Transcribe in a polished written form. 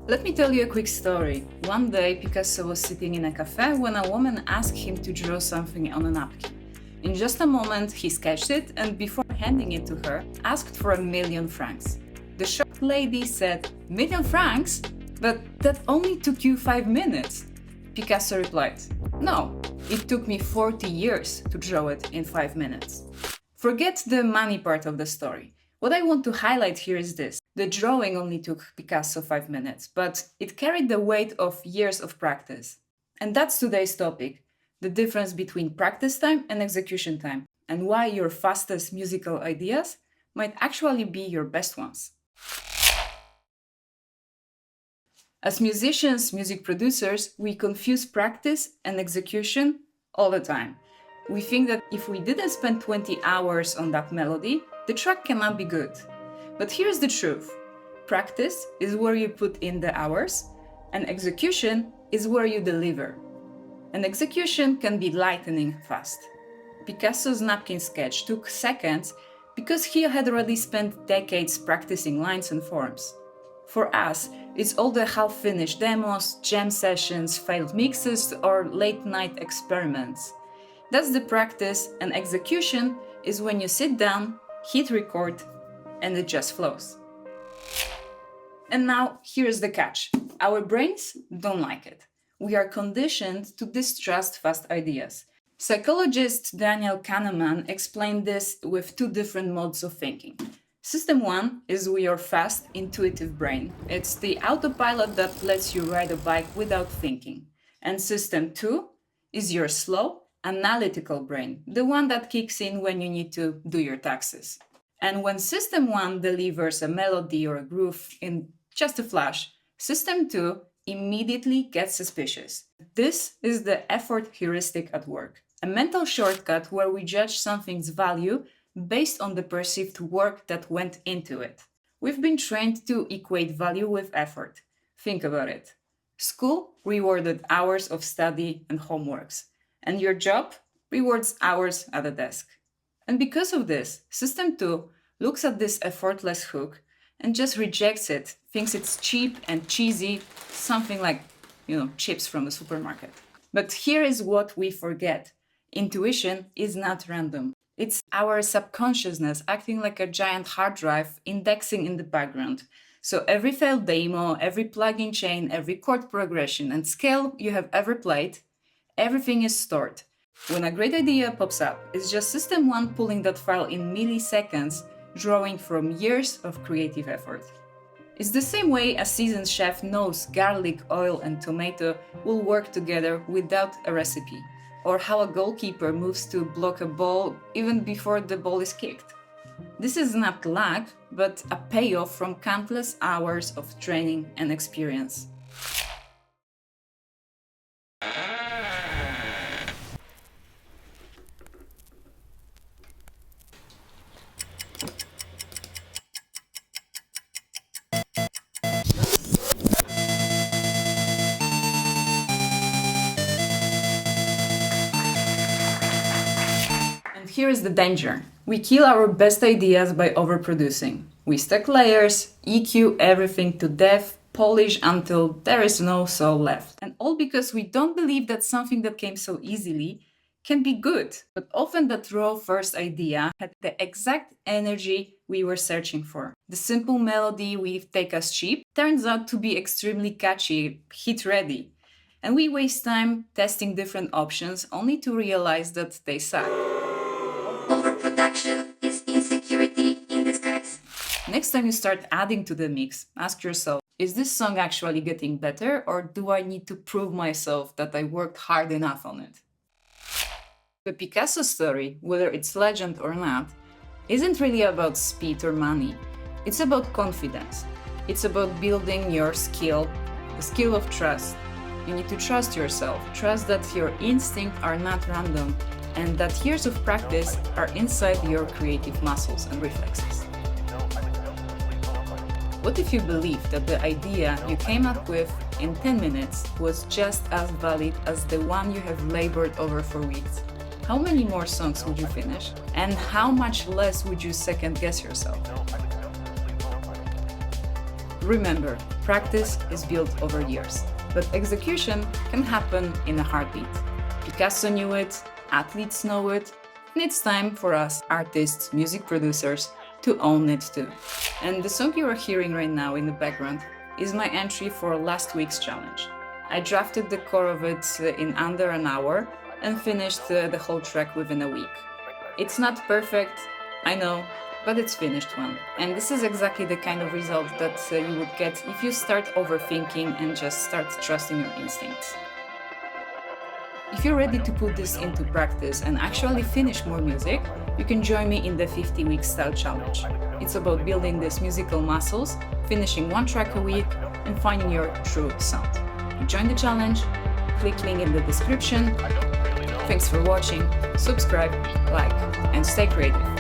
Let me tell you a quick story. One day, Picasso was sitting in a cafe when a woman asked him to draw something on a napkin. In just a moment, he sketched it and before handing it to her, asked for 1,000,000 francs. The shocked lady said, "1,000,000 francs? But that only took you 5 minutes." Picasso replied, "No, it took me 40 years to draw it in 5 minutes." Forget the money part of the story. What I want to highlight here is this. The drawing only took Picasso 5 minutes, but it carried the weight of years of practice. And that's today's topic, the difference between practice time and execution time, and why your fastest musical ideas might actually be your best ones. As musicians, music producers, we confuse practice and execution all the time. We think that if we didn't spend 20 hours on that melody, the track cannot be good. But here's the truth. Practice is where you put in the hours, and execution is where you deliver. And execution can be lightning fast. Picasso's napkin sketch took seconds because he had already spent decades practicing lines and forms. For us, it's all the half-finished demos, jam sessions, failed mixes, or late-night experiments. That's the practice, and execution is when you sit down, hit record, and it just flows. And now, here's the catch. Our brains don't like it. We are conditioned to distrust fast ideas. Psychologist Daniel Kahneman explained this with 2 different modes of thinking. System 1 is your fast, intuitive brain. It's the autopilot that lets you ride a bike without thinking. And System 2 is your slow, analytical brain, the one that kicks in when you need to do your taxes. And when System 1 delivers a melody or a groove in just a flash, System 2 immediately gets suspicious. This is the effort heuristic at work, a mental shortcut where we judge something's value based on the perceived work that went into it. We've been trained to equate value with effort. Think about it. School rewarded hours of study and homeworks, and your job rewards hours at a desk. And because of this, System 2 looks at this effortless hook and just rejects it, thinks it's cheap and cheesy, something like, chips from the supermarket. But here is what we forget. Intuition is not random. It's our subconsciousness acting like a giant hard drive indexing in the background. So every failed demo, every plugin chain, every chord progression and scale you have ever played, everything is stored. When a great idea pops up, it's just System 1 pulling that file in milliseconds, drawing from years of creative effort. It's the same way a seasoned chef knows garlic, oil, and tomato will work together without a recipe, or how a goalkeeper moves to block a ball even before the ball is kicked. This is not luck, but a payoff from countless hours of training and experience. Here is the danger. We kill our best ideas by overproducing. We stack layers, EQ everything to death, polish until there is no soul left. And all because we don't believe that something that came so easily can be good. But often that raw first idea had the exact energy we were searching for. The simple melody we take as cheap turns out to be extremely catchy, hit ready. And we waste time testing different options only to realize that they suck. Overproduction is insecurity in disguise. Next time you start adding to the mix, ask yourself, is this song actually getting better, or do I need to prove myself that I worked hard enough on it? The Picasso story, whether it's legend or not, isn't really about speed or money. It's about confidence. It's about building your skill, the skill of trust. You need to trust yourself, trust that your instincts are not random, and that years of practice are inside your creative muscles and reflexes. What if you believe that the idea you came up with in 10 minutes was just as valid as the one you have labored over for weeks? How many more songs would you finish? And how much less would you second guess yourself? Remember, practice is built over years, but execution can happen in a heartbeat. Picasso knew it, athletes know it, and it's time for us artists, music producers, to own it too. And the song you are hearing right now in the background is my entry for last week's challenge. I drafted the core of it in under an hour and finished the whole track within a week. It's not perfect, I know, but it's finished one. And this is exactly the kind of result that you would get if you start overthinking and just start trusting your instincts. If you're ready to put this into practice and actually finish more music, you can join me in the 50-week style challenge. It's about building these musical muscles, finishing one track a week, and finding your true sound. To join the challenge, click link in the description. Thanks for watching, subscribe, like, and stay creative.